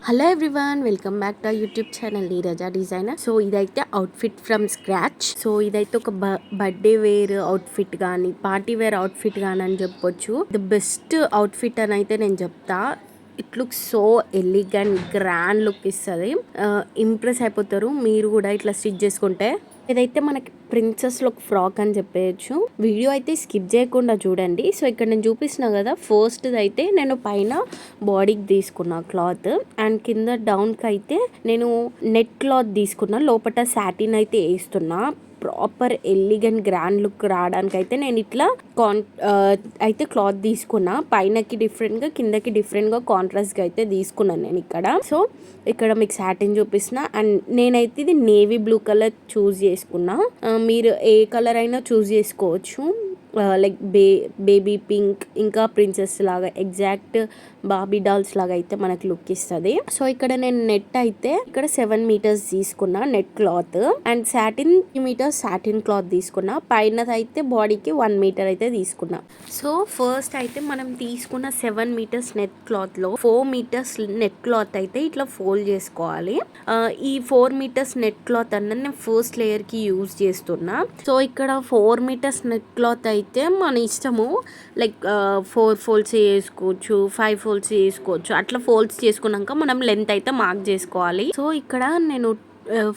Hello everyone, welcome back to YouTube channel Neeraja designer. So ఇదైతే outfit from scratch. So ఇదైతే ఒక birthday wear outfit కానీ party wear outfit కానీ అని చెప్పొచ్చు. ద బెస్ట్ అవుట్ఫిట్ అని అయితే నేను చెప్తా. It looks so elegant, grand look ఇస్తుంది. ఇంప్రెస్ అయిపోతారు మీరు కూడా ఇట్లా స్టిచ్ చేసుకుంటే. ఇదైతే మనకి ప్రిన్సెస్ లుక్ ఫ్రాక్ అని చెప్పేయచ్చు. వీడియో అయితే స్కిప్ చేయకుండా చూడండి. సో ఇక్కడ నేను చూపిస్తున్నా కదా, ఫస్ట్ అయితే నేను పైన బాడీకి తీసుకున్నా క్లాత్, అండ్ కింద డౌన్కి అయితే నేను నెట్ క్లాత్ తీసుకున్నా. లోపల సాటిన్ అయితే వేస్తున్నా. ప్రాపర్ ఎలిగెంట్ గ్రాండ్ లుక్ రావడానికి అయితే నేను ఇట్లా అయితే క్లాత్ తీసుకున్నా. పైనకి డిఫరెంట్గా, కిందకి డిఫరెంట్గా కాంట్రాస్ట్గా అయితే తీసుకున్నాను నేను ఇక్కడ. సో ఇక్కడ మీకు సాటిన్ చూపిస్తున్నా. అండ్ నేనైతే ఇది నేవీ బ్లూ కలర్ చూస్ చేసుకున్నా. మీరు ఏ కలర్ అయినా చూస్ చేసుకోవచ్చు. లైక్ బేబీ పింక్, ఇంకా ప్రిన్సెస్ లాగా ఎగ్జాక్ట్ బాబీ డాల్స్ లాగా అయితే మనకు లుక్ ఇస్తుంది. సో ఇక్కడ నేను నెట్ అయితే ఇక్కడ 7 మీటర్స్ తీసుకున్నా net cloth, and satin 3 metres satin cloth తీసుకున్నా. పైన అయితే బాడీకి 1 మీటర్ అయితే తీసుకున్నా. సో ఫస్ట్ అయితే మనం తీసుకున్న 7 మీటర్స్ నెట్ క్లాత్ లో 4 మీటర్స్ నెట్ క్లాత్ అయితే ఇట్లా ఫోల్డ్ చేసుకోవాలి. ఈ 4 మీటర్స్ నెట్ క్లాత్ అన్నది నేను ఫస్ట్ లేయర్ కి యూజ్ చేస్తున్నా. సో ఇక్కడ 4 మీటర్స్ నెట్ క్లాత్ అయితే మన ఇష్టము. లైక్ 4 ఫోల్డ్స్ చేసుకోవచ్చు, 5 ఫోల్డ్స్ చేసుకోవచ్చు. అట్లా ఫోల్డ్స్ చేసుకున్నాక మనం లెంత్ అయితే మార్క్ చేసుకోవాలి. సో ఇక్కడ నేను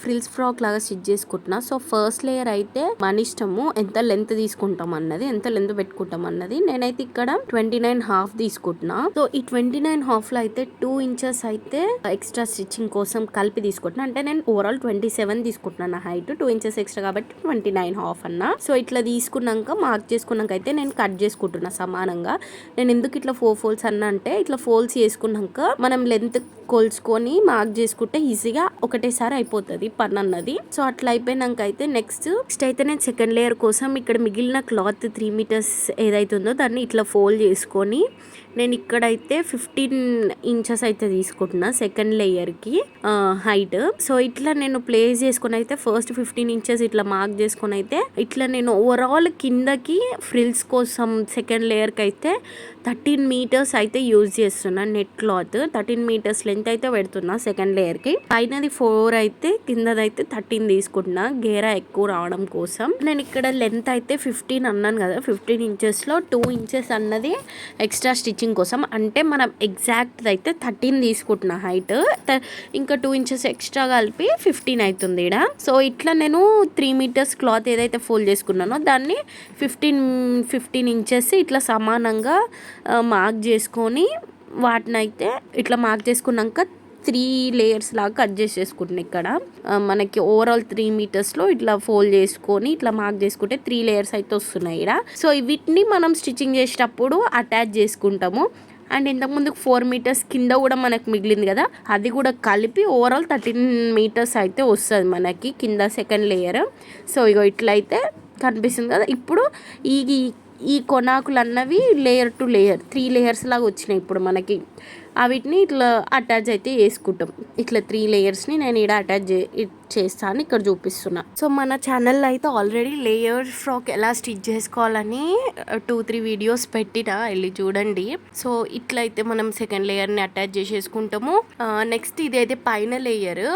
ఫ్రిల్స్ ఫ్రాక్ లాగా స్టిచ్ చేసుకుంటున్నా. సో ఫస్ట్ లేయర్ అయితే మన ఇష్టము ఎంత లెంత్ తీసుకుంటాం అన్నది, ఎంత లెంత్ పెట్టుకుంటాం అన్నది. నేనైతే ఇక్కడ 29.5 తీసుకుంటున్నా. సో ఈ 29.5 లో అయితే 2 ఇంచెస్ అయితే ఎక్స్ట్రా స్టిచ్చింగ్ కోసం కలిపి తీసుకుంటున్నా. అంటే నేను ఓవరాల్ 27 తీసుకుంటున్నాను హైట్, 2 ఇంచెస్ ఎక్స్ట్రా కాబట్టి 29.5 అన్నా. సో ఇట్లా తీసుకున్నాక మార్క్ చేసుకున్నాక అయితే నేను కట్ చేసుకుంటున్నా సమానంగా. నేను ఎందుకు ఇట్లా 4 ఫోల్డ్స్ అన్నా అంటే, ఇట్లా ఫోల్డ్స్ చేసుకున్నాక మనం లెంత్ కొలుచుకొని మార్క్ చేసుకుంటే ఈజీగా ఒకటేసారి అయిపోతుంది పని అన్నది. సో అట్లా అయిపోయినాక అయితే నెక్స్ట్ అయితే నేను సెకండ్ లేయర్ కోసం ఇక్కడ మిగిలిన క్లాత్ 3 మీటర్స్ ఏదైతే ఉందో దాన్ని ఇట్లా ఫోల్డ్ చేసుకొని నేను ఇక్కడైతే 15 ఇంచెస్ అయితే తీసుకుంటున్నా సెకండ్ లేయర్కి హైట్. సో ఇట్లా నేను ప్లేస్ చేసుకుని అయితే ఫస్ట్ 15 ఇంచెస్ ఇట్లా మార్క్ చేసుకుని అయితే ఇట్లా నేను ఓవరాల్ కిందకి ఫ్రిల్స్ కోసం సెకండ్ లేయర్కి అయితే 13 మీటర్స్ అయితే యూజ్ చేస్తున్నా. నెట్ క్లాత్ 13 మీటర్స్ లెంత్ అయితే పెడుతున్నా సెకండ్ లేయర్కి. పైనది 4 అయితే కిందదైతే 13 తీసుకుంటున్నా గేరా ఎక్కువ రావడం కోసం. నేను ఇక్కడ లెంత్ అయితే 15 అన్నాను కదా, 15 ఇంచెస్లో 2 ఇంచెస్ అన్నది ఎక్స్ట్రా స్టిచ్చింగ్ కోసం. అంటే మనం ఎగ్జాక్ట్ అయితే 13 తీసుకుంటున్నా హైట్, ఇంకా 2 ఇంచెస్ ఎక్స్ట్రా కలిపి 15 అవుతుంది ఇక్కడ. సో ఇట్లా నేను 3 మీటర్స్ క్లాత్ ఏదైతే ఫోల్డ్ చేసుకున్నానో దాన్ని 15 ఇంచెస్ ఇట్లా సమానంగా మార్క్ చేసుకొని వాటిని అయితే ఇట్లా మార్క్ చేసుకున్నాక 3 లేయర్స్ లాగా కట్ చేసేసుకుంటున్నాను. ఇక్కడ మనకి ఓవరాల్ 3 మీటర్స్లో ఇట్లా ఫోల్డ్ చేసుకొని ఇట్లా మార్క్ చేసుకుంటే 3 లేయర్స్ అయితే వస్తున్నాయి ఇక్కడ. సో వీటిని మనం స్టిచ్చింగ్ చేసేటప్పుడు అటాచ్ చేసుకుంటాము. అండ్ ఇంతకుముందు 4 మీటర్స్ కింద కూడా మనకు మిగిలింది కదా, అది కూడా కలిపి ఓవరాల్ 13 మీటర్స్ అయితే వస్తుంది మనకి కింద సెకండ్ లేయర్. సో ఇగో ఇట్లయితే కనిపిస్తుంది కదా. ఇప్పుడు ఈ కొనాకులు అన్నవి లేయర్ టు లేయర్ 3 లేయర్స్ లాగా వచ్చినాయి ఇప్పుడు మనకి. వీటిని ఇట్లా అటాచ్ అయితే చేసుకుంటాం. ఇట్లా 3 లేయర్స్ని నేను ఇక్కడ అటాచ్ చేస్తాను, ఇక్కడ చూపిస్తున్నా. సో మన ఛానల్లో అయితే ఆల్రెడీ లేయర్ ఫ్రాక్ ఎలా స్టిచ్ చేసుకోవాలని 2-3 వీడియోస్ పెట్టినా, వెళ్ళి చూడండి. సో ఇట్లయితే మనం సెకండ్ లేయర్ని అటాచ్ చేసేసుకుంటాము. నెక్స్ట్ ఇదైతే పైన లేయర్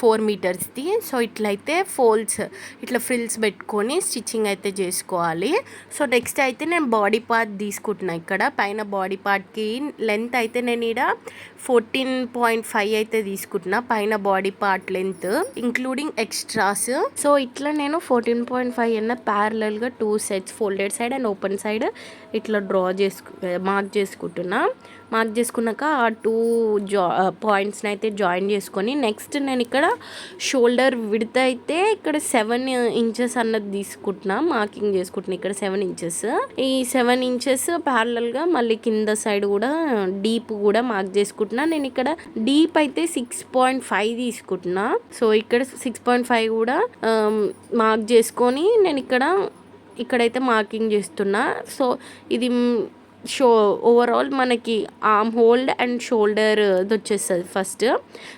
4 మీటర్స్ది. సో ఇట్లయితే ఫోల్డ్స్ ఇట్లా ఫ్రిల్స్ పెట్టుకొని స్టిచ్చింగ్ అయితే చేసుకోవాలి. సో నెక్స్ట్ అయితే నేను బాడీ పార్ట్ తీసుకుంటున్నా. ఇక్కడ పైన బాడీ పార్ట్కి లెంత్ అయితే నేను ఇక్కడ 14.5 అయితే తీసుకుంటున్నా పైన body part length including extras. So ఇట్లా నేను 14.5 అన్న ప్యారలల్గా 2 sets folded side and open side ఇట్లా మార్క్ చేసుకుంటున్నా. మార్క్ చేసుకున్నాక ఆ 2 పాయింట్స్ని అయితే జాయిన్ చేసుకొని నెక్స్ట్ నేను ఇక్కడ షోల్డర్ విడ్త్ అయితే ఇక్కడ 7 ఇంచెస్ అన్నది తీసుకుంటున్నా, మార్కింగ్ చేసుకుంటున్నా. ఇక్కడ 7 ఇంచెస్, ఈ 7 ఇంచెస్ ప్యారలల్గా మళ్ళీ కింద సైడ్ కూడా డీప్ కూడా మార్క్ చేసుకుంటున్నా. నేను ఇక్కడ డీప్ అయితే 6.5 తీసుకుంటున్నా. సో ఇక్కడ 6.5 కూడా మార్క్ చేసుకొని నేను ఇక్కడైతే మార్కింగ్ చేస్తున్నా. సో ఇది ఓవరాల్ మనకి ఆర్మ్ హోల్డ్ అండ్ షోల్డర్ వచ్చేస్తుంది ఫస్ట్.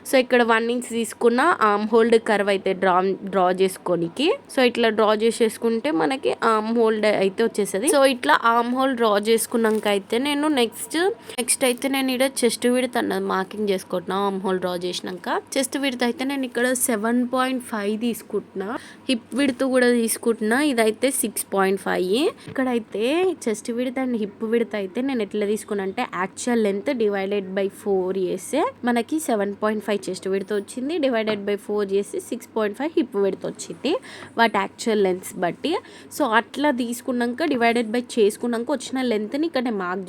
సో ఇక్కడ 1 ఇంచ్ తీసుకున్న ఆర్మ్ హోల్డ్ కర్వ్ అయితే డ్రా చేసుకోనికి. సో ఇట్లా డ్రా చేసేసుకుంటే మనకి ఆర్మ్ హోల్డ్ అయితే వచ్చేస్తుంది. సో ఇట్లా ఆర్మ్ హోల్డ్ డ్రా చేసుకున్నాక అయితే నేను నెక్స్ట్ అయితే నేను ఇక్కడ చెస్ట్ విడ్త్ అన్నది మార్కింగ్ చేసుకుంటున్నా. ఆర్మ్ హోల్డ్ డ్రా చేసినాక చెస్ట్ విడ్త్ అయితే నేను ఇక్కడ 7.5 తీసుకుంటున్నా. హిప్ విడ్త్ కూడా తీసుకుంటున్నా. ఇదైతే 6.5. ఇక్కడైతే chest width and hip width అయితే నేను ఎట్లా తీసుకున్నా అంటే యాక్చువల్ లెంత్ డివైడెడ్ బై 4 చేస్తే మనకి 7.5 చెస్ట్ విడ్త్ వచ్చింది. డివైడెడ్ బై 4 చేసి 6.5 హిప్ విడ్త్ వచ్చింది వాటి యాక్చువల్ లెంత్స్ బట్టి. సో అట్లా తీసుకున్నాక డివైడెడ్ బై చేసుకున్నాక వచ్చిన లెంత్ని ఇక్కడ నేను మార్క్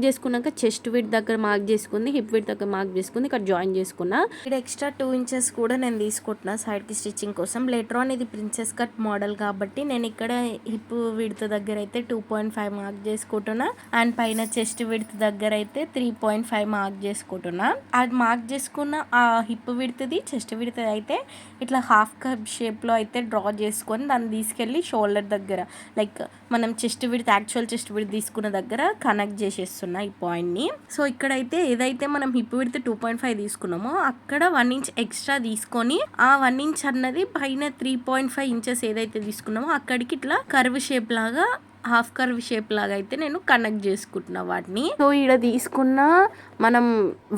చేసుకున్నాక చెస్ట్ విడ్త్ దగ్గర మార్క్ చేసుకుంది, హిప్ విడ్త్ దగ్గర మార్క్ చేసుకుంది, ఇక్కడ జాయిన్ చేసుకున్నా. ఇక్కడ ఎక్స్ట్రా 2 ఇంచెస్ కూడా నేను తీసుకుంటున్నా సైడ్కి స్టిచ్చింగ్ కోసం. లేటర్ ఆన్ ఇది ప్రిన్సెస్ కట్ మోడల్ కాబట్టి నేను ఇక్కడ హిప్ విడ్త్ దగ్గర అయితే 2.5 మార్క్ చేసుకుంటున్నా అండ్ పైన చెస్ట్ విడ్త్ దగ్గర అయితే 3.5 మార్క్ చేసుకుంటున్నా. అది మార్క్ చేసుకున్న ఆ హిప్ విడ్త్ది చెస్ట్ విడ్త్ అయితే ఇట్లా హాఫ్ కప్ షేప్లో అయితే డ్రా చేసుకొని దాన్ని తీసుకెళ్ళి షోల్డర్ దగ్గర లైక్ మనం యాక్చువల్ చెస్ట్ విడ్త్ తీసుకున్న దగ్గర కనెక్ట్ చేసేస్తున్నా ఈ పాయింట్ని. సో ఇక్కడైతే ఏదైతే మనం హిప్ విడ్త్ 2.5 తీసుకున్నామో అక్కడ 1 ఇంచ్ ఎక్స్ట్రా తీసుకొని ఆ 1 ఇంచ్ అన్నది పైన 3.5 ఇంచెస్ ఏదైతే తీసుకున్నామో అక్కడికి ఇట్లా కర్వ్ షేప్ లాగా హాఫ్ కర్వ్ షేప్ లాగా అయితే నేను కనెక్ట్ చేసుకుంటున్నా వాటిని. సో ఇక్కడ తీసుకున్న మనం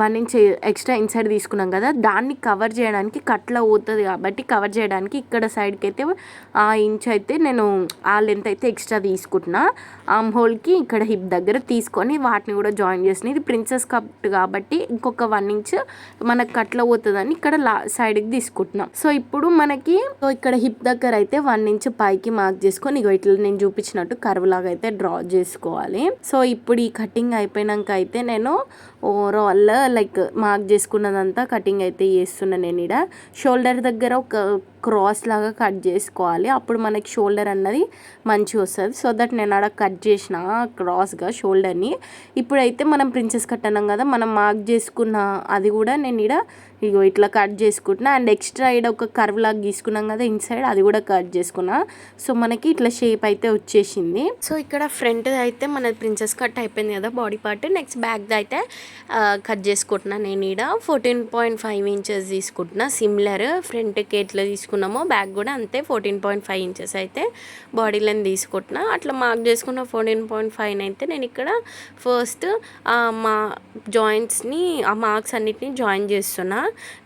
1 ఇంచ్ ఎక్స్ట్రా ఇన్సైడ్ తీసుకున్నాం కదా, దాన్ని కవర్ చేయడానికి కట్లా పోతుంది కాబట్టి కవర్ చేయడానికి ఇక్కడ సైడ్కి అయితే ఆ ఇంచ్ అయితే నేను ఆ లెంత్ అయితే ఎక్స్ట్రా తీసుకుంటున్నా. ఆర్మ్ హోల్కి ఇక్కడ హిప్ దగ్గర తీసుకొని వాటిని కూడా జాయిన్ చేసిన. ఇది ప్రిన్సెస్ కట్ కాబట్టి ఇంకొక 1 ఇంచ్ మనకు కట్లా పోతుందని ఇక్కడ సైడ్కి తీసుకుంటున్నాం. సో ఇప్పుడు మనకి ఇక్కడ హిప్ దగ్గర అయితే 1 ఇంచ్ పైకి మార్క్ చేసుకొని ఇగో ఇట్లా నేను చూపించినట్టు కర్వ్ లాగా అయితే డ్రా చేసుకోవాలి. సో ఇప్పుడు ఈ కటింగ్ అయిపోయినాక అయితే నేను ఓవరాల్ లైక్ మార్క్ చేసుకున్నదంతా కటింగ్ అయితే చేస్తున్నా. నేను ఇక్కడ షోల్డర్ దగ్గర ఒక క్రాస్ లాగా కట్ చేసుకోవాలి. అప్పుడు మనకి షోల్డర్ అన్నది మంచిగా వస్తుంది. సో దట్ నేను అక్కడ కట్ చేసిన క్రాస్గా షోల్డర్ని. ఇప్పుడైతే మనం ప్రిన్సెస్ కట్ అన్నాం కదా, మనం మార్క్ చేసుకున్న అది కూడా నేను ఇక్కడ ఇగో ఇట్లా కట్ చేసుకుంటున్నా. అండ్ ఎక్స్ట్రా ఇక్కడ ఒక కర్వ్ లాగా గీసుకున్నాం కదా ఇన్సైడ్, అది కూడా కట్ చేసుకున్నా. సో మనకి ఇట్లా షేప్ అయితే వచ్చేసింది. సో ఇక్కడ ఫ్రంట్ అయితే మన ప్రిన్సెస్ కట్ అయిపోయింది కదా బాడీ పార్ట్. నెక్స్ట్ బ్యాక్ అయితే కట్ చేసుకుంటున్నా. నేను ఇక్కడ 14.5 ఇంచెస్ తీసుకుంటున్నా. సిమిలర్ ఫ్రంట్కి ఎట్లా తీసుకున్నామో బ్యాక్ కూడా అంతే 14.5 ఇంచెస్ అయితే బాడీ లెంత్ తీసుకుంటున్నా. అట్లా మార్క్ చేసుకున్న 14.5 అయితే నేను ఇక్కడ ఫస్ట్ మా జాయింట్స్ని ఆ మార్క్స్ అన్నిటిని జాయిన్ చేస్తున్నా.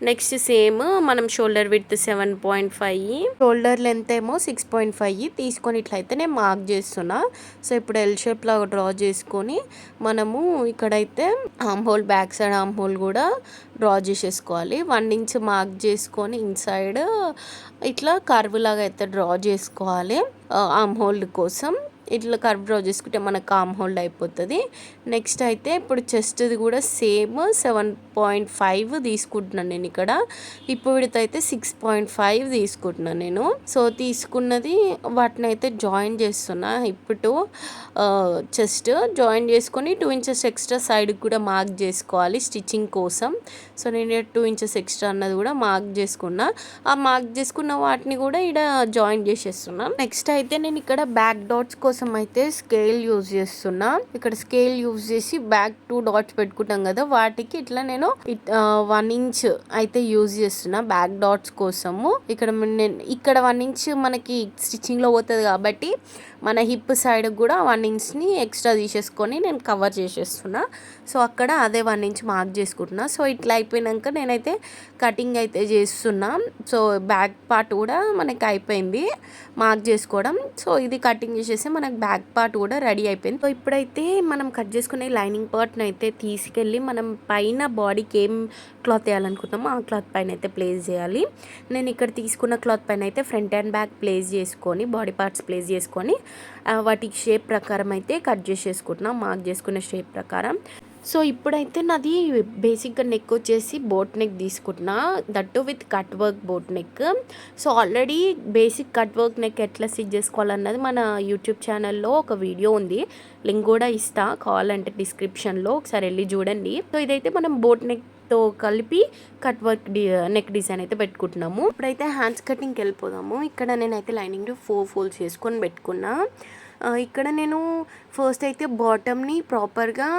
నెక్స్ట్ సేమ్ మనం షోల్డర్ విడ్త్ 7.5, షోల్డర్ లెంత్ ఏమో 6.5 తీసుకొని ఇట్లయితే నేను మార్క్ చేస్తున్నా. సో ఇప్పుడు ఎల్ షేప్ లాగా డ్రా చేసుకొని మనము ఇక్కడైతే arm whole back side arm whole కూడా డ్రా చేసేసుకోవాలి. 1 ఇంచ్ మార్క్ చేసుకొని ఇన్సైడ్ ఇట్లా కర్వ్ లాగా అయితే డ్రా చేసుకోవాలి. ఆర్మ్ హోల్డ్ కోసం ఇట్లా కర్వ్ డ్రా చేసుకుంటే మనకు ఆర్మ్ హోల్డ్ అయిపోతుంది. నెక్స్ట్ అయితే ఇప్పుడు చెస్ట్ది కూడా సేమ్ 7.5 తీసుకుంటున్నాను నేను ఇక్కడ. హిప్ విడ్త్ అయితే 6.5 తీసుకుంటున్నాను నేను. సో తీసుకున్నది వాటిని అయితే జాయిన్ చేస్తున్నా. హిప్ టు చెస్ట్ జాయిన్ చేసుకొని 2 ఇంచెస్ ఎక్స్ట్రా సైడ్కి కూడా మార్క్ చేసుకోవాలి స్టిచ్చింగ్ కోసం. సో నేను 2 ఇంచెస్ ఎక్స్ట్రా అన్నది కూడా మార్క్ చేసుకున్నా. ఆ మార్క్ చేసుకున్న వాటిని కూడా ఇక్కడ జాయిన్ చేసేస్తున్నా. నెక్స్ట్ అయితే నేను ఇక్కడ బ్యాక్ డాట్స్ కోసం అయితే స్కేల్ యూజ్ చేస్తున్నా. ఇక్కడ స్కేల్ యూజ్ చేసి బ్యాక్ 2 డాట్స్ పెట్టుకుంటాం కదా, వాటికి ఇట్లా నేను 1 ఇంచ్ అయితే యూజ్ చేస్తున్నా బ్యాక్ డాట్స్ కోసము. ఇక్కడ 1 ఇంచ్ మనకి స్టిచ్చింగ్ లో పోతుంది కాబట్టి మన హిప్ సైడ్ కూడా 1 ఇంచ్ని ఎక్స్ట్రా తీసేసుకొని నేను కవర్ చేసేస్తున్నా. సో అక్కడ అదే 1 ఇంచ్ మార్క్ చేసుకుంటున్నా. సో ఇట్లా అయిపోయినాక నేనైతే కటింగ్ అయితే చేస్తున్నా. సో బ్యాక్ పార్ట్ కూడా మనకి అయిపోయింది మార్క్ చేసుకోవడం. సో ఇది కటింగ్ చేసేసి మనకు బ్యాక్ పార్ట్ కూడా రెడీ అయిపోయింది. సో ఇప్పుడైతే మనం కట్ చేసుకునే లైనింగ్ పార్ట్ని అయితే తీసుకెళ్ళి మనం పైన బాడీకి ఏం క్లాత్ వేయాలనుకుంటామో ఆ క్లాత్ పైన అయితే ప్లేస్ చేయాలి. నేను ఇక్కడ తీసుకున్న క్లాత్ పైన అయితే ఫ్రంట్ అండ్ బ్యాక్ ప్లేస్ చేసుకొని బాడీ పార్ట్స్ ప్లేస్ చేసుకొని వాటికి షేప్ ప్రకారం అయితే కట్ చేసేసుకుంటున్నాం మార్క్ చేసుకునే షేప్ ప్రకారం. సో ఇప్పుడైతే నాది బేసిక్గా నెక్ వచ్చేసి బోట్ నెక్ తీసుకుంటున్నా, that with cut work boat neck. So already basic cut work neck ఎట్లా స్టిచ్ చేసుకోవాలన్నది మన యూట్యూబ్ ఛానల్లో ఒక వీడియో ఉంది, లింక్ కూడా ఇస్తా కావాలంటే డిస్క్రిప్షన్లో, ఒకసారి వెళ్ళి చూడండి. సో ఇదైతే మనం బోట్ నెక్తో కలిపి కట్ వర్క్ నెక్ డిజైన్ అయితే పెట్టుకుంటున్నాము. ఇప్పుడైతే హ్యాండ్స్ కటింగ్కి వెళ్ళిపోదాము. ఇక్కడ నేనైతే లైనింగ్ 4 ఫోల్డ్స్ చేసుకొని పెట్టుకున్నా. ఇక్కడ నేను ఫస్ట్ అయితే బాటమ్ని ప్రాపర్గా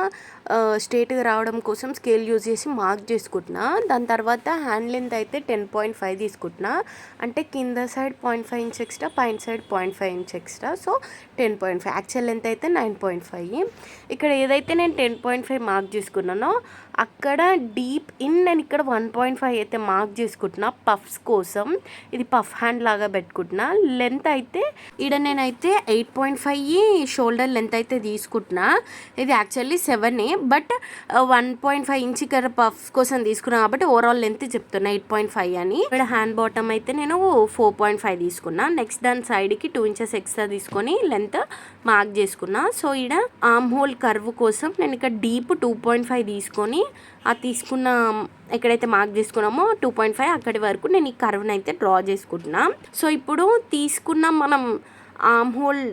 స్ట్రేట్గా రావడం కోసం స్కేల్ యూజ్ చేసి మార్క్ చేసుకుంటున్నా. దాని తర్వాత హ్యాండ్ లెంత్ అయితే 10.5 తీసుకుంటున్నా. అంటే కింద సైడ్ 0.5 ఇంచ్ ఎక్స్ట్రా, పైన side 0.5 inch extra. So 10.5. Actual length అయితే 9.5. ఇక్కడ ఏదైతే నేను 10.5 మార్క్ చేసుకున్నానో అక్కడ డీప్ ఇన్ నేను ఇక్కడ 1.5 అయితే మార్క్ చేసుకుంటున్నా పఫ్స్ కోసం. ఇది పఫ్ హ్యాండ్ లాగా పెట్టుకుంటున్నా. లెంత్ అయితే ఇక్కడ నేనైతే 8.5 షోల్డర్ లెంత్ అయితే తీసుకుంటున్నా. ఇది యాక్చువల్లీ 7, బట్ 1.5 ఇంచ్ ఇక్కడ పఫ్ కోసం తీసుకున్నా కాబట్టి ఓవరాల్ లెంత్ చెప్తున్నా 8.5 అని. ఇక్కడ హ్యాండ్ బాటమ్ అయితే నేను 4.5 తీసుకున్నా. నెక్స్ట్ దాని సైడ్కి 2 ఇంచెస్ ఎక్స్ట్రా తీసుకొని లెంత్ మార్క్ చేసుకున్నా. సో ఇక్కడ ఆర్మ్ హోల్ కర్వ్ కోసం నేను ఇక్కడ డీప్ 2.5 తీసుకొని ఆ తీసుకున్న ఎక్కడైతే మార్క్ చేసుకున్నామో 2.5 అక్కడి వరకు నేను ఈ కర్వ్ని అయితే డ్రా చేసుకుంటున్నా. సో ఇప్పుడు తీసుకున్న మనం ఆర్మ్ హోల్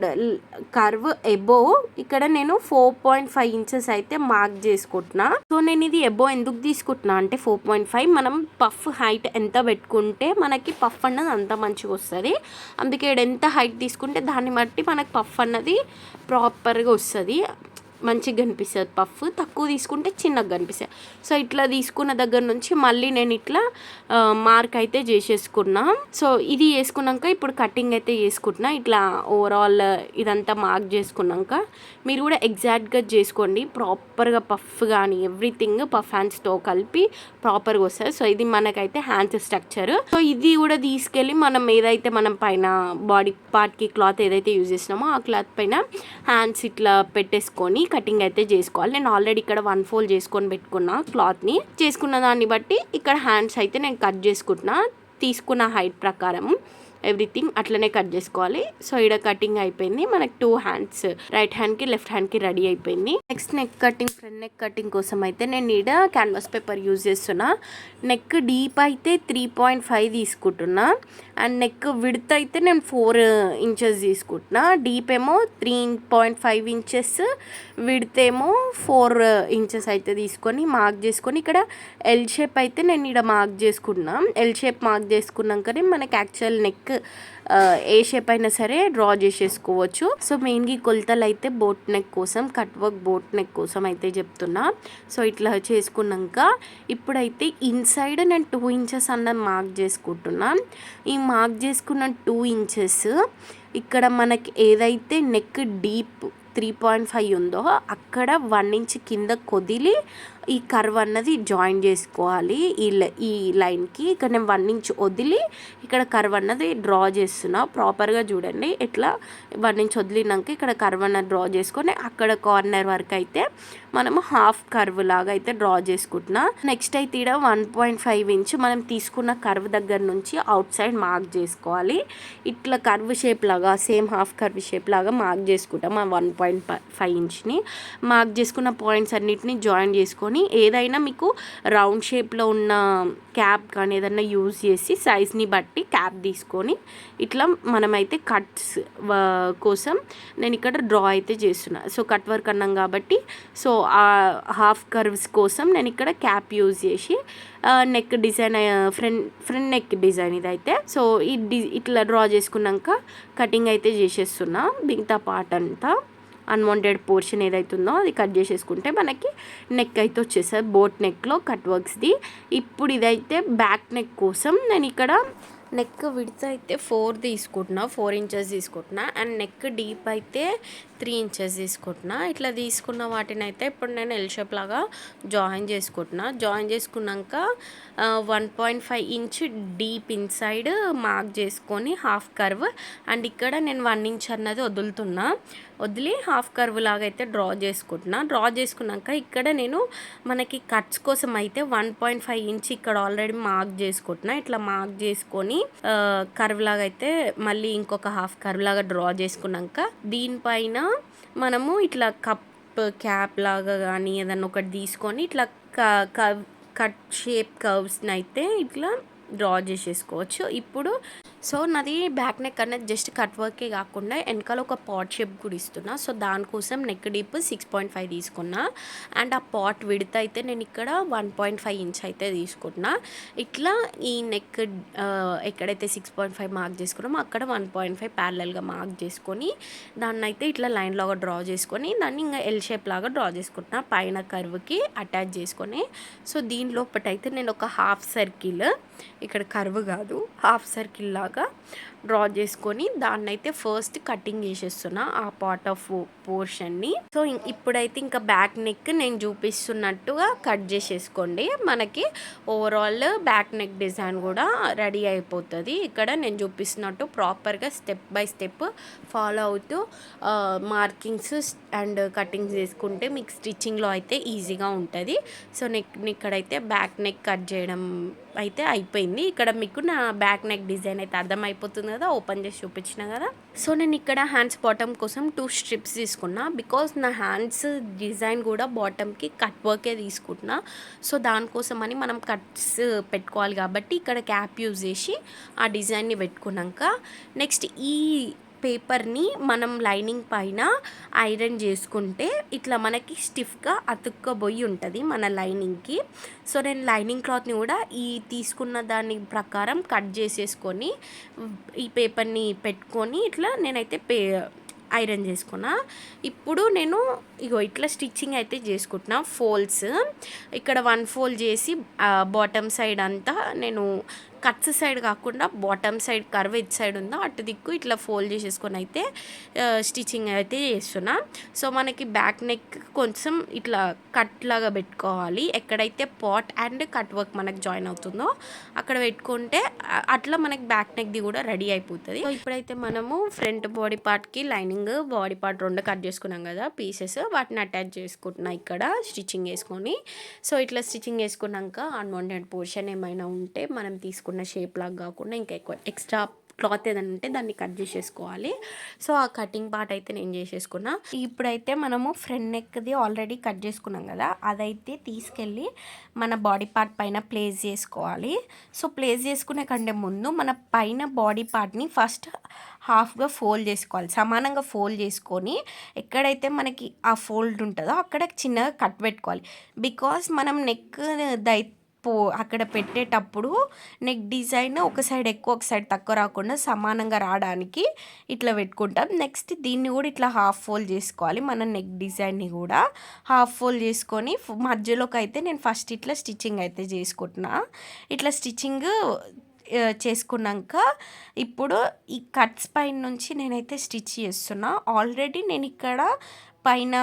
కర్వ్ ఎబో ఇక్కడ నేను 4.5 ఇంచెస్ అయితే మార్క్ చేసుకుంటున్నా. సో నేను ఇది ఎబో ఎందుకు తీసుకుంటున్నా అంటే 4.5 మనం పఫ్ హైట్ ఎంత పెట్టుకుంటే మనకి పఫ్ అన్నది అంత మంచిగా వస్తుంది. అందుకే ఎంత హైట్ తీసుకుంటే దాన్ని బట్టి మనకి పఫ్ అన్నది ప్రాపర్గా వస్తుంది, మంచిగా కనిపిస్తుంది. పఫ్ తక్కువ తీసుకుంటే చిన్నగా కనిపిస్తుంది. సో ఇట్లా తీసుకున్న దగ్గర నుంచి మళ్ళీ నేను ఇట్లా మార్క్ అయితే చేసేసుకున్నా. సో ఇది వేసుకున్నాక ఇప్పుడు కటింగ్ అయితే చేసుకుంటున్నా. ఇట్లా ఓవరాల్ ఇదంతా మార్క్ చేసుకున్నాక మీరు కూడా ఎగ్జాక్ట్గా చేసుకోండి. ప్రాపర్గా పఫ్ కానీ ఎవ్రీథింగ్ పఫ్ హ్యాండ్స్తో కలిపి ప్రాపర్గా వస్తుంది. సో ఇది మనకైతే హ్యాండ్స్ స్ట్రక్చర్. సో ఇది కూడా తీసుకెళ్ళి మనం ఏదైతే మనం పైన బాడీ పార్ట్కి క్లాత్ ఏదైతే యూజ్ చేసినామో ఆ క్లాత్ పైన హ్యాండ్స్ ఇట్లా పెట్టేసుకొని కటింగ్ అయితే చేసుకోవాలి. నేను ఆల్రెడీ ఇక్కడ 1 ఫోల్డ్ చేసుకొని పెట్టుకున్నా క్లాత్ని. చేసుకున్న దాన్ని బట్టి ఇక్కడ హ్యాండ్స్ అయితే నేను కట్ చేసుకుంటున్నా. తీసుకున్న హైట్ ప్రకారం ఎవ్రీథింగ్ అట్లనే కట్ చేసుకోవాలి. సో ఇక్కడ కటింగ్ అయిపోయింది. మనకి 2 హ్యాండ్స్ రైట్ హ్యాండ్కి లెఫ్ట్ హ్యాండ్కి రెడీ అయిపోయింది. Next neck cutting, front neck cutting కోసం అయితే నేను ఇక్కడ క్యాన్వాస్ పేపర్ యూజ్ చేస్తున్నా. నెక్ డీప్ అయితే 3.5 తీసుకుంటున్నా. అండ్ నెక్ విడ్త్ అయితే నేను 4 ఇంచెస్ తీసుకుంటున్నా. డీప్ ఏమో 3.5 ఇంచెస్, విడ్త్ ఏమో 4 ఇంచెస్ అయితే తీసుకొని మార్క్ చేసుకొని ఇక్కడ ఎల్ షేప్ అయితే నేను ఇక్కడ మార్క్ చేసుకున్నా. ఎల్ షేప్ మార్క్ చేసుకున్నాకనే మనకి యాక్చువల్ నెక్ ఏ షేప్ అయినా సరే డ్రా చేసేసుకోవచ్చు. సో మెయిన్గా కొలతలు అయితే బోట్ నెక్ కోసం, కట్ వర్క్ బోట్ నెక్ కోసం అయితే చెప్తున్నా. సో ఇట్లా చేసుకున్నాక ఇప్పుడైతే ఇన్సైడ్ నేను 2 ఇంచెస్ అన్నది మార్క్ చేసుకుంటున్నా. ఈ మార్క్ చేసుకున్న 2 ఇంచెస్ ఇక్కడ మనకి ఏదైతే నెక్ డీప్ 3.5 ఉందో అక్కడ 1 ఇంచ్ కింద కొదిలి ఈ కర్వ్ అన్నది జాయిన్ చేసుకోవాలి. ఈ లైన్కి ఇక్కడ నేను 1 ఇంచ్ వదిలి ఇక్కడ కర్వ్ అన్నది డ్రా చేస్తున్నా. ప్రాపర్గా చూడండి. ఇట్లా 1 ఇంచ్ వదిలినాక ఇక్కడ కర్వ్ అన్నది డ్రా చేసుకొని అక్కడ కార్నర్ వరకు అయితే మనము హాఫ్ కర్వ్ లాగా అయితే డ్రా చేసుకుంటున్నా. నెక్స్ట్ అయితే ఇక్కడ 1.5 ఇంచ్ మనం తీసుకున్న కర్వ్ దగ్గర నుంచి అవుట్ సైడ్ మార్క్ చేసుకోవాలి. ఇట్లా కర్వ్ షేప్ లాగా సేమ్ హాఫ్ కర్వ్ షేప్ లాగా మార్క్ చేసుకుంటాం. ఆ 1.5 ఇంచ్ని మార్క్ చేసుకున్న పాయింట్స్ అన్నిటిని జాయిన్ చేసుకొని ఏదైనా మీకు రౌండ్ షేప్లో ఉన్న క్యాప్ కానీ ఏదైనా యూజ్ చేసి సైజ్ని బట్టి క్యాప్ తీసుకొని ఇట్లా మనమైతే కట్స్ కోసం నేను ఇక్కడ డ్రా అయితే చేస్తున్నా. సో కట్ వర్క్ అన్నాం కాబట్టి సో ఆ హాఫ్ కర్వ్స్ కోసం నేను ఇక్కడ క్యాప్ యూజ్ చేసి neck design, front neck design ఇదైతే. సో ఇట్లా డ్రా చేసుకున్నాక కటింగ్ అయితే చేసేస్తున్నా. మిగతా పార్ట్ అంతా అన్వాంటెడ్ పోర్షన్ ఏదైతుందో అది కట్ చేసేసుకుంటే మనకి నెక్ అయితే వచ్చేస్తుంది బోట్ నెక్లో కట్ వర్క్స్ది. ఇప్పుడు ఇదైతే బ్యాక్ నెక్ కోసం నేను ఇక్కడ నెక్ విడ్త్ అయితే 4 తీసుకుంటున్నా, 4 ఇంచెస్ తీసుకుంటున్నా. అండ్ నెక్ డీప్ అయితే 3 ఇంచెస్ తీసుకుంటున్నా. ఇట్లా తీసుకున్న వాటిని అయితే ఇప్పుడు నేను ఎల్ షేప్ లాగా జాయిన్ చేసుకుంటున్నా. జాయిన్ చేసుకున్నాక 1.5 ఇంచ్ డీప్ ఇన్సైడ్ మార్క్ చేసుకొని హాఫ్ కర్వ్ అండ్ ఇక్కడ నేను 1 ఇంచ్ అన్నది వదిలి హాఫ్ కర్వ్ లాగా అయితే డ్రా చేసుకుంటున్నా. డ్రా చేసుకున్నాక ఇక్కడ నేను మనకి కట్స్ కోసం అయితే 1.5 ఇంచ్ ఇక్కడ ఆల్రెడీ మార్క్ చేసుకుంటున్నా. ఇట్లా మార్క్ చేసుకొని కర్వ్ లాగా అయితే మళ్ళీ ఇంకొక హాఫ్ కర్వ్ లాగా డ్రా చేసుకున్నాక దీనిపైన మనము ఇట్లా కప్ క్యాప్ లాగా కానీ ఏదన్నా ఒకటి తీసుకొని ఇట్లా కట్ షేప్ కర్వ్స్ని అయితే ఇట్లా డ్రా చేసేసుకోవచ్చు. ఇప్పుడు సో నాది బ్యాక్ నెక్ అనేది జస్ట్ కట్ వర్కే కాకుండా వెనకాల ఒక పాట్ షేప్ కూడా ఇస్తున్నా. సో దానికోసం నెక్ డీప్ 6.5 తీసుకున్నా. అండ్ ఆ పాట్ విడ్త్ అయితే నేను ఇక్కడ 1.5 ఇంచ్ అయితే తీసుకున్నా. ఇట్లా ఈ నెక్ ఎక్కడైతే 6.5 మార్క్ చేసుకున్నామో అక్కడ 1.5 ప్యారలల్గా మార్క్ చేసుకొని దాన్ని అయితే ఇట్లా లైన్ లాగా డ్రా చేసుకొని దాన్ని ఇంకా ఎల్ షేప్ లాగా డ్రా చేసుకుంటున్నా పైన కర్వ్కి అటాచ్ చేసుకొని. సో దీని లోపటైతే నేను ఒక హాఫ్ సర్కిల్, ఇక్కడ కర్వ్ కాదు హాఫ్ సర్కిల్ లాగా డ్రా చేసుకొని దాన్ని అయితే ఫస్ట్ కటింగ్ చేసేస్తున్నా ఆ పార్ట్ ఆఫ్ పోర్షన్ని. సో ఇప్పుడైతే ఇంకా బ్యాక్ నెక్ నేను చూపిస్తున్నట్టుగా కట్ చేసేసుకోండి. మనకి ఓవరాల్ బ్యాక్ నెక్ డిజైన్ కూడా రెడీ అయిపోతుంది. ఇక్కడ నేను చూపిస్తున్నట్టు ప్రాపర్గా స్టెప్ బై స్టెప్ ఫాలో అవుతూ మార్కింగ్స్ అండ్ కటింగ్స్ చేసుకుంటే మీకు స్టిచ్చింగ్లో అయితే ఈజీగా ఉంటుంది. సో ఇక్కడైతే బ్యాక్ నెక్ కట్ చేయడం అయితే అయిపోయింది. ఇక్కడ మీకు నా బ్యాక్ నెక్ డిజైన్ అయితే అర్థమైపోతుంది కదా, ఓపెన్ చేసి చూపించిన కదా. సో నేను ఇక్కడ హ్యాండ్స్ బాటమ్ కోసం 2 స్ట్రిప్స్ తీసుకున్నా. బికాస్ నా హ్యాండ్స్ డిజైన్ కూడా బాటమ్కి కట్ వర్కే తీసుకుంటున్నా. సో దానికోసం అని మనం కట్స్ పెట్టుకోవాలి కాబట్టి ఇక్కడ క్యాప్ యూజ్ చేసి ఆ డిజైన్ని పెట్టుకున్నాక నెక్స్ట్ ఈ పేపర్ని మనం లైనింగ్ పైన ఐరన్ చేసుకుంటే ఇట్లా మనకి స్టిఫ్గా అతుక్కపోయి ఉంటుంది మన లైనింగ్కి. సో నేను లైనింగ్ క్లాత్ని కూడా ఈ తీసుకున్న దాని ప్రకారం కట్ చేసేసుకొని ఈ పేపర్ని పెట్టుకొని ఇట్లా నేనైతే ఐరన్ చేసుకున్నా. ఇప్పుడు నేను ఇట్లా స్టిచ్చింగ్ అయితే చేసుకుంటున్నా. ఫోల్డ్స్ ఇక్కడ 1 ఫోల్డ్ చేసి బాటమ్ సైడ్ అంతా నేను కట్స్ సైడ్ కాకుండా బాటమ్ సైడ్ కర్వ్ ఎడ్ సైడ్ ఉందో అటు దిక్కు ఇట్లా ఫోల్డ్ చేసేసుకొని అయితే స్టిచ్చింగ్ అయితే చేస్తున్నా. సో మనకి బ్యాక్ నెక్ కొంచెం ఇట్లా కట్ లాగా పెట్టుకోవాలి. ఎక్కడైతే పాట్ అండ్ కట్ వర్క్ మనకు జాయిన్ అవుతుందో అక్కడ పెట్టుకుంటే అట్లా మనకి బ్యాక్ నెక్ది కూడా రెడీ అయిపోతుంది. సో ఇప్పుడైతే మనము ఫ్రంట్ బాడీ పార్ట్కి లైనింగ్ బాడీ పార్ట్ 2 కట్ చేసుకున్నాం కదా పీసెస్, వాటిని అటాచ్ చేసుకుంటున్నా ఇక్కడ స్టిచ్చింగ్ వేసుకొని. సో ఇట్లా స్టిచ్చింగ్ వేసుకున్నాక అన్వాంటెడ్ పోర్షన్ ఏమైనా ఉంటే మనం తీసుకున్న షేప్ లాగా కాకుండా ఇంకా ఎక్కువ ఎక్స్ట్రా క్లాత్ ఏదైనా ఉంటే దాన్ని కట్ చేసేసుకోవాలి. సో ఆ కటింగ్ పార్ట్ అయితే నేను చేసేసుకున్నా. ఇప్పుడైతే మనము ఫ్రంట్ నెక్ది ఆల్రెడీ కట్ చేసుకున్నాం కదా, అదైతే తీసుకెళ్ళి మన బాడీ పార్ట్ పైన ప్లేస్ చేసుకోవాలి. సో ప్లేస్ చేసుకునే కంటే ముందు మన పైన బాడీ పార్ట్ని ఫస్ట్ హాఫ్గా ఫోల్డ్ చేసుకోవాలి. సమానంగా ఫోల్డ్ చేసుకొని ఎక్కడైతే మనకి ఆ ఫోల్డ్ ఉంటుందో అక్కడ చిన్నగా కట్ పెట్టుకోవాలి. బికాస్ మనం నెక్ అక్కడ పెట్టేటప్పుడు నెక్ డిజైన్ ఒక సైడ్ ఎక్కువ ఒక సైడ్ తక్కువ రాకుండా సమానంగా రావడానికి ఇట్లా పెట్టుకుంటాం. నెక్స్ట్ దీన్ని కూడా ఇట్లా హాఫ్ ఫోల్డ్ చేసుకోవాలి. మన నెక్ డిజైన్ని కూడా హాఫ్ ఫోల్డ్ చేసుకొని మధ్యలోకి అయితే నేను ఫస్ట్ ఇట్లా స్టిచ్చింగ్ అయితే చేసుకుంటున్నా. ఇట్లా స్టిచ్చింగ్ చేసుకున్నాక ఇప్పుడు ఈ కట్స్ పైన నుంచి నేనైతే స్టిచ్ చేస్తున్నా. ఆల్రెడీ నేను ఇక్కడ పైన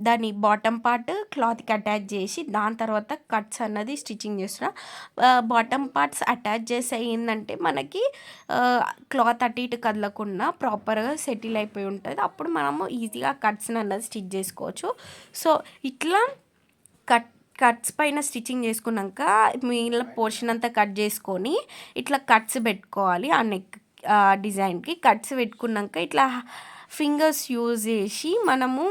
దాని బాటమ్ పార్ట్ క్లాత్కి అటాచ్ చేసి దాని తర్వాత కట్స్ అన్నది స్టిచ్చింగ్ చేస్తున్నా. బాటమ్ పార్ట్స్ అటాచ్ చేసే ఏంటంటే మనకి క్లాత్ అటు ఇటు కదలకుండా ప్రాపర్గా సెటిల్ అయిపోయి ఉంటుంది. అప్పుడు మనము ఈజీగా కట్స్ని అన్నది స్టిచ్ చేసుకోవచ్చు. సో ఇట్లా కట్స్ పైన స్టిచ్చింగ్ చేసుకున్నాక మిగిలిన పోర్షన్ అంతా కట్ చేసుకొని ఇట్లా కట్స్ పెట్టుకోవాలి. ఆ నెక్ డిజైన్కి కట్స్ పెట్టుకున్నాక ఇట్లా ఫింగర్స్ యూజ్ చేసి మనము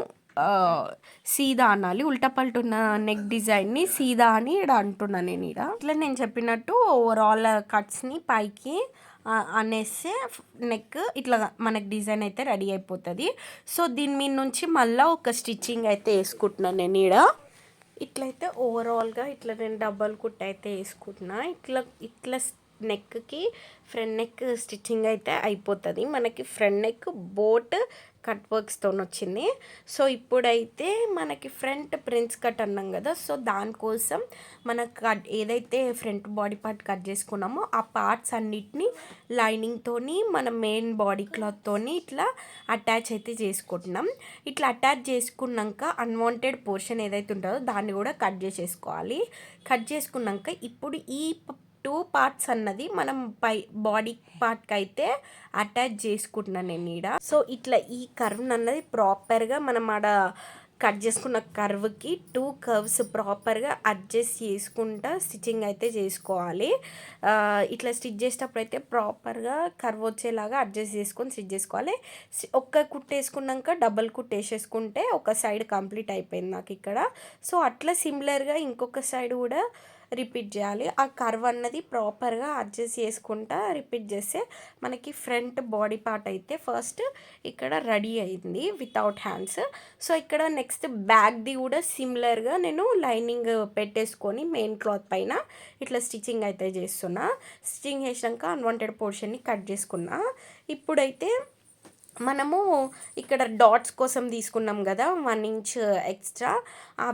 సీదా అనాలి. ఉల్టా పల్టున్న నెక్ డిజైన్ని సీదా అని ఇక్కడ అంటున్నా నేను. ఇట్లా నేను చెప్పినట్టు ఓవరాల్ కట్స్ని పైకి అనేస్తే నెక్ ఇట్లా మనకి డిజైన్ అయితే రెడీ అయిపోతుంది. సో దీని మీద నుంచి మళ్ళీ ఒక స్టిచ్చింగ్ అయితే వేసుకుంటున్నాను నేను ఇట్లయితే ఓవరాల్గా ఇట్లా నేను డబల్ కుట్ అయితే వేసుకుంటున్నా. ఇట్లా నెక్కి ఫ్రంట్ నెక్ స్టిచ్చింగ్ అయితే అయిపోతుంది. మనకి ఫ్రంట్ నెక్ బోట్ కట్ వర్క్స్తో వచ్చింది. సో ఇప్పుడైతే మనకి ఫ్రంట్ ప్రిన్స్ కట్ అన్నాం కదా, సో దానికోసం మన ఏదైతే ఫ్రంట్ బాడీ పార్ట్ కట్ చేసుకున్నామో ఆ పార్ట్స్ అన్నిటినీ లైనింగ్తోని మన మెయిన్ బాడీ క్లాత్తోని ఇట్లా అటాచ్ అయితే చేసుకుంటున్నాం. ఇట్లా అటాచ్ చేసుకున్నాక అన్వాంటెడ్ పోర్షన్ ఏదైతే ఉంటుందో దాన్ని కూడా కట్ చేసేసుకోవాలి. కట్ చేసుకున్నాక ఇప్పుడు ఈ 2 పార్ట్స్ అన్నది మనం బాడీ పార్ట్కి అయితే అటాచ్ చేసుకుంటున్నాను నేను సో ఇట్లా ఈ కర్వ్ అన్నది ప్రాపర్గా మనం కట్ చేసుకున్న కర్వ్కి 2 కర్వ్స్ ప్రాపర్గా అడ్జస్ట్ చేసుకుంటా స్టిచ్చింగ్ అయితే చేసుకోవాలి. ఇట్లా స్టిచ్ చేసేటప్పుడు అయితే ప్రాపర్గా కర్వ్ వచ్చేలాగా అడ్జస్ట్ చేసుకొని స్టిచ్ చేసుకోవాలి. ఒక్క కుట్టు వేసుకున్నాక డబల్ కుట్టు వేసేసుకుంటే ఒక సైడ్ కంప్లీట్ అయిపోయింది నాకు ఇక్కడ. సో అట్లా సిమిలర్గా ఇంకొక సైడ్ కూడా రిపీట్ చేయాలి. ఆ కర్వ్ అన్నది ప్రాపర్గా అడ్జస్ట్ చేసుకుంటా రిపీట్ చేస్తే మనకి ఫ్రంట్ బాడీ పార్ట్ అయితే ఫస్ట్ ఇక్కడ రెడీ అయింది వితౌట్ హ్యాండ్స్. సో ఇక్కడ నెక్స్ట్ బ్యాక్ది కూడా సిమిలర్గా నేను లైనింగ్ పెట్టేసుకొని మెయిన్ క్లాత్ పైన ఇట్లా స్టిచ్చింగ్ అయితే చేస్తున్నా. స్టిచ్చింగ్ చేసినాక అన్వాంటెడ్ పోర్షన్ని కట్ చేసుకున్నా. ఇప్పుడైతే మనము ఇక్కడ డాట్స్ కోసం తీసుకున్నాం కదా 1 ఇంచ్ ఎక్స్ట్రా,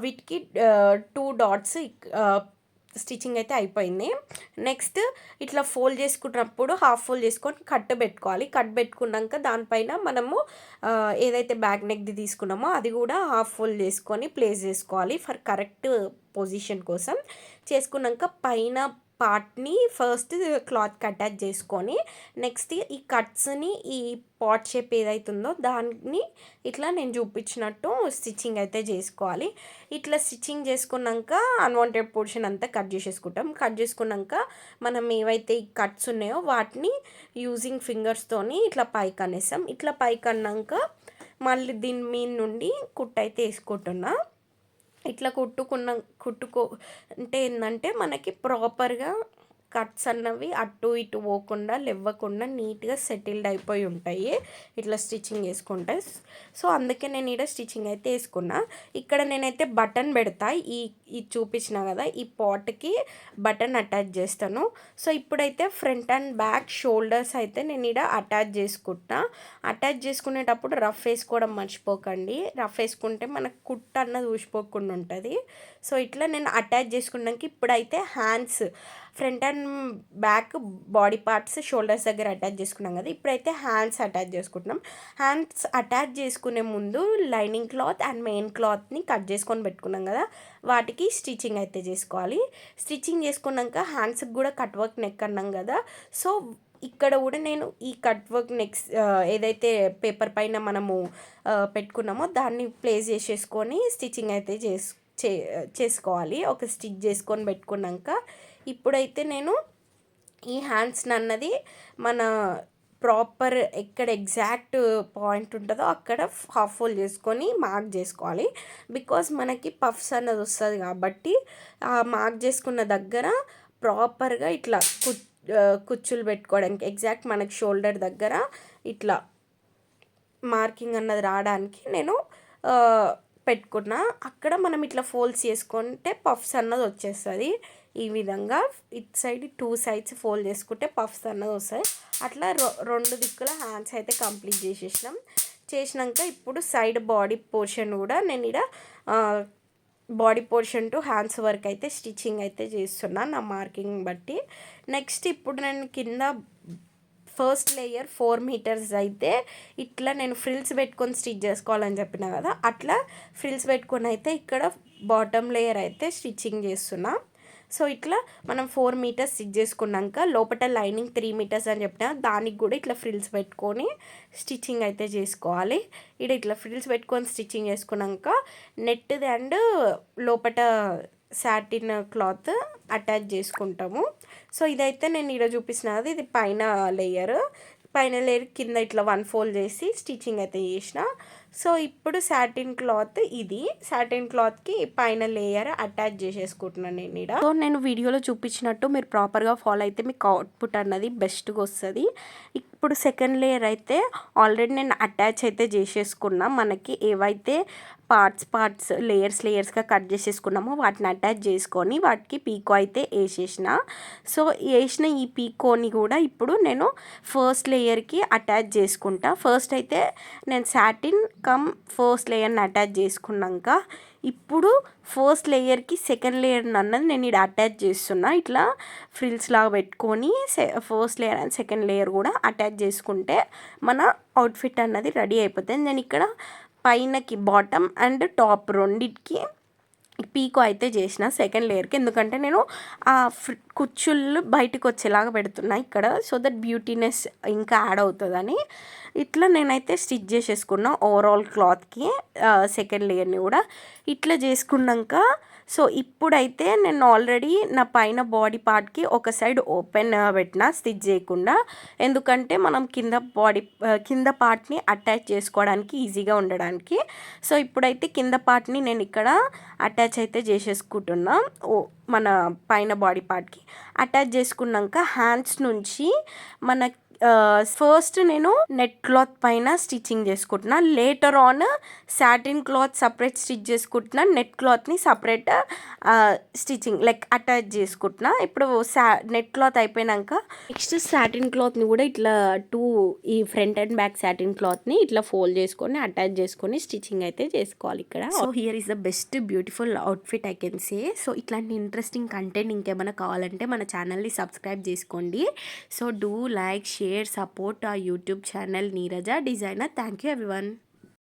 వీటికి 2 డాట్స్ స్టిచ్చింగ్ అయితే అయిపోయింది. నెక్స్ట్ ఇట్లా ఫోల్డ్ చేసుకున్నప్పుడు హాఫ్ ఫోల్డ్ చేసుకొని కట్ పెట్టుకోవాలి. కట్ పెట్టుకున్నాక దానిపైన మనము ఏదైతే బ్యాక్ నెక్ది తీసుకున్నామో అది కూడా హాఫ్ ఫోల్డ్ చేసుకొని ప్లేస్ చేసుకోవాలి ఫర్ కరెక్ట్ పొజిషన్ కోసం. చేసుకున్నాక పైన పార్ట్ని ఫస్ట్ క్లాత్కి అటాచ్ చేసుకొని నెక్స్ట్ ఈ కట్స్ని ఈ పాట్ షేప్ ఏదైతుందో దాన్ని ఇట్లా నేను చూపించినట్టు స్టిచ్చింగ్ అయితే చేసుకోవాలి. ఇట్లా స్టిచ్చింగ్ చేసుకున్నాక అన్వాంటెడ్ పోర్షన్ అంతా కట్ చేసేసుకుంటాం. కట్ చేసుకున్నాక మనం ఏవైతే ఈ కట్స్ ఉన్నాయో వాటిని యూజింగ్ ఫింగర్స్తోని ఇట్లా పైకి అనేసాం. ఇట్లా పైకి అన్నాక మళ్ళీ దీని మీద నుండి కుట్టు అయితే వేసుకుంటున్నా. ఇట్లా అంటే ఏంటంటే మనకి ప్రాపర్గా కట్స్ అన్నవి అటు ఇటు పోకుండా లేవ్వకుండా నీట్గా సెటిల్డ్ అయిపోయి ఉంటాయి ఇట్లా స్టిచ్చింగ్ వేసుకుంటే. సో అందుకే నేను ఇక్కడ స్టిచ్చింగ్ అయితే వేసుకున్నా. ఇక్కడ నేనైతే బటన్ పెడతా. ఇది చూపించిన కదా ఈ పాట్కి బటన్ అటాచ్ చేస్తాను. సో ఇప్పుడైతే ఫ్రంట్ అండ్ బ్యాక్ షోల్డర్స్ అయితే నేను ఇక్కడ అటాచ్ చేసుకుంటా. అటాచ్ చేసుకునేటప్పుడు రఫ్ వేసుకోవడం మర్చిపోకండి. రఫ్ వేసుకుంటే మనకు కుట్టు అన్నది ఊసిపోకుండా ఉంటుంది. సో ఇట్లా నేను అటాచ్ చేసుకున్నాక ఇప్పుడైతే hands front and back body parts shoulders దగ్గర అటాచ్ చేసుకున్నాం కదా, ఇప్పుడైతే హ్యాండ్స్ అటాచ్ చేసుకుంటున్నాం. హ్యాండ్స్ అటాచ్ చేసుకునే ముందు లైనింగ్ క్లాత్ అండ్ మెయిన్ క్లాత్ని కట్ చేసుకొని పెట్టుకున్నాం కదా, వాటికి స్టిచ్చింగ్ అయితే చేసుకోవాలి. స్టిచ్చింగ్ చేసుకున్నాక హ్యాండ్స్కి కూడా కట్ వర్క్ నెక్ అన్నాం కదా, సో ఇక్కడ కూడా నేను ఈ కట్ వర్క్ నెక్స్ట్ ఏదైతే పేపర్ పైన మనము పెట్టుకున్నామో దాన్ని ప్లేస్ చేసేసుకొని స్టిచ్చింగ్ అయితే చేసుకోవాలి. ఒక స్టిచ్ చేసుకొని పెట్టుకున్నాక ఇప్పుడైతే నేను ఈ హ్యాండ్స్ అన్నది మన ప్రాపర్ ఎక్కడ ఎగ్జాక్ట్ పాయింట్ ఉంటుందో అక్కడ హాఫ్ ఫోల్డ్ చేసుకొని మార్క్ చేసుకోవాలి. బికాజ్ మనకి పఫ్స్ అన్నది వస్తుంది కాబట్టి ఆ మార్క్ చేసుకున్న దగ్గర ప్రాపర్గా ఇట్లా కుచ్చులు పెట్టుకోవడానికి ఎగ్జాక్ట్ మనకి షోల్డర్ దగ్గర ఇట్లా మార్కింగ్ అన్నది రావడానికి నేను పెట్టుకున్నా. అక్కడ మనం ఇట్లా ఫోల్డ్స్ చేసుకుంటే పఫ్స్ అన్నది వచ్చేస్తుంది. ఈ విధంగా ఇట్ సైడ్ 2 సైడ్స్ ఫోల్డ్ చేసుకుంటే పఫ్స్ అన్నది వస్తాయి. అట్లా 2 దిక్కుల హ్యాండ్స్ అయితే కంప్లీట్ చేసినాక ఇప్పుడు సైడ్ బాడీ పోర్షన్ కూడా నేను ఇక్కడ బాడీ పోర్షన్ టు హ్యాండ్స్ వరకు అయితే స్టిచ్చింగ్ అయితే చేస్తున్నాను నా మార్కింగ్ బట్టి. నెక్స్ట్ ఇప్పుడు నేను కింద ఫస్ట్ లేయర్ 4 మీటర్స్ అయితే ఇట్లా నేను ఫ్రిల్స్ పెట్టుకొని స్టిచ్ చేసుకోవాలని చెప్పిన కదా, అట్లా ఫ్రిల్స్ పెట్టుకొని అయితే ఇక్కడ బాటమ్ లేయర్ అయితే స్టిచ్చింగ్ చేస్తున్నా. సో ఇట్లా మనం 4 మీటర్స్ స్టిచ్ చేసుకున్నాక లోపల లైనింగ్ 3 మీటర్స్ అని చెప్పిన దానికి కూడా ఇట్లా ఫ్రిల్స్ పెట్టుకొని స్టిచ్చింగ్ అయితే చేసుకోవాలి. ఇక్కడ ఇట్లా ఫ్రిల్స్ పెట్టుకొని స్టిచ్చింగ్ చేసుకున్నాక నెట్ది అండ్ లోపల సాటిన్ క్లాత్ అటాచ్ చేసుకుంటాము. సో ఇదైతే నేను ఇక్కడ చూపిస్తున్నది ఇది పైన లేయర్ కింద ఇట్లా 1 ఫోల్డ్ చేసి స్టిచ్చింగ్ అయితే చేసిన. సో ఇప్పుడు సాటిన్ క్లాత్కి పైన లేయర్ అటాచ్ చేసేసుకుంటున్నాను నేను ఇక్కడ. సో నేను వీడియోలో చూపించినట్టు మీరు ప్రాపర్గా ఫాలో అయితే మీకు అవుట్పుట్ అన్నది బెస్ట్గా వస్తుంది. ఇప్పుడు సెకండ్ లేయర్ అయితే ఆల్రెడీ నేను అటాచ్ అయితే చేసేసుకున్నా. మనకి ఏవైతే పార్ట్స్ లేయర్స్గా కట్ చేసేసుకున్నామో వాటిని అటాచ్ చేసుకొని వాటికి పీకో అయితే వేసేసిన. సో వేసిన ఈ పీకోని కూడా ఇప్పుడు నేను ఫస్ట్ లేయర్కి అటాచ్ చేసుకుంటా. ఫస్ట్ అయితే నేను సాటిన్ ఫస్ట్ లేయర్ని అటాచ్ చేసుకున్నాక ఇప్పుడు ఫస్ట్ లేయర్కి సెకండ్ లేయర్ అన్నది నేను ఇక్కడ అటాచ్ చేస్తున్నా. ఇట్లా ఫ్రిల్స్ లాగా పెట్టుకొని first layer and second layer కూడా అటాచ్ చేసుకుంటే మన అవుట్ఫిట్ అన్నది రెడీ అయిపోతుంది. నేను ఇక్కడ పైనకి బాటమ్ అండ్ టాప్ రెండిటికి పీకో అయితే చేసిన సెకండ్ లేయర్కి, ఎందుకంటే నేను ఆ కుచ్చుళ్ళు బయటకు వచ్చేలాగా పెడుతున్నా ఇక్కడ, సో దట్ బ్యూటీనెస్ ఇంకా యాడ్ అవుతుందని ఇట్లా నేనైతే స్టిచ్ చేసేసుకున్నా ఓవరాల్ క్లాత్కి సెకండ్ లేయర్ని కూడా. ఇట్లా చేసుకున్నాక సో ఇప్పుడైతే నేను ఆల్రెడీ నా పైన బాడీ పార్ట్కి ఒక సైడ్ ఓపెన్ పెట్టిన స్టిచ్ చేయకుండా, ఎందుకంటే మనం కింద పార్ట్ని అటాచ్ చేసుకోవడానికి ఈజీగా ఉండడానికి. సో ఇప్పుడైతే కింద పార్ట్ని నేను ఇక్కడ అటాచ్ అయితే చేసేసుకుంటున్నా మన పైన బాడీ పార్ట్కి. అటాచ్ చేసుకున్నాక హ్యాండ్స్ నుంచి మన ఫస్ట్ నేను నెట్ క్లాత్ పైన స్టిచ్చింగ్ చేసుకుంటున్నా, later on satin cloth separate stitch చేసుకుంటున్నా, నెట్ క్లాత్ని సపరేట్ స్టిచ్చింగ్ లైక్ అటాచ్ చేసుకుంటున్నా. ఇప్పుడు నెట్ క్లాత్ అయిపోయినాక నెక్స్ట్ సాటిన్ క్లాత్ని కూడా ఇట్లా ఈ ఫ్రంట్ అండ్ బ్యాక్ సాటిన్ క్లాత్ని ఇట్లా ఫోల్డ్ చేసుకొని అటాచ్ చేసుకొని స్టిచ్చింగ్ అయితే చేసుకోవాలి ఇక్కడ. So here is the best beautiful outfit I can say. So ఇట్లాంటి ఇంట్రెస్టింగ్ కంటెంట్ ఇంకేమైనా కావాలంటే మన ఛానల్ని సబ్స్క్రైబ్ చేసుకోండి. So do like, share, support our YouTube channel Neeraja Designer. Thank you everyone.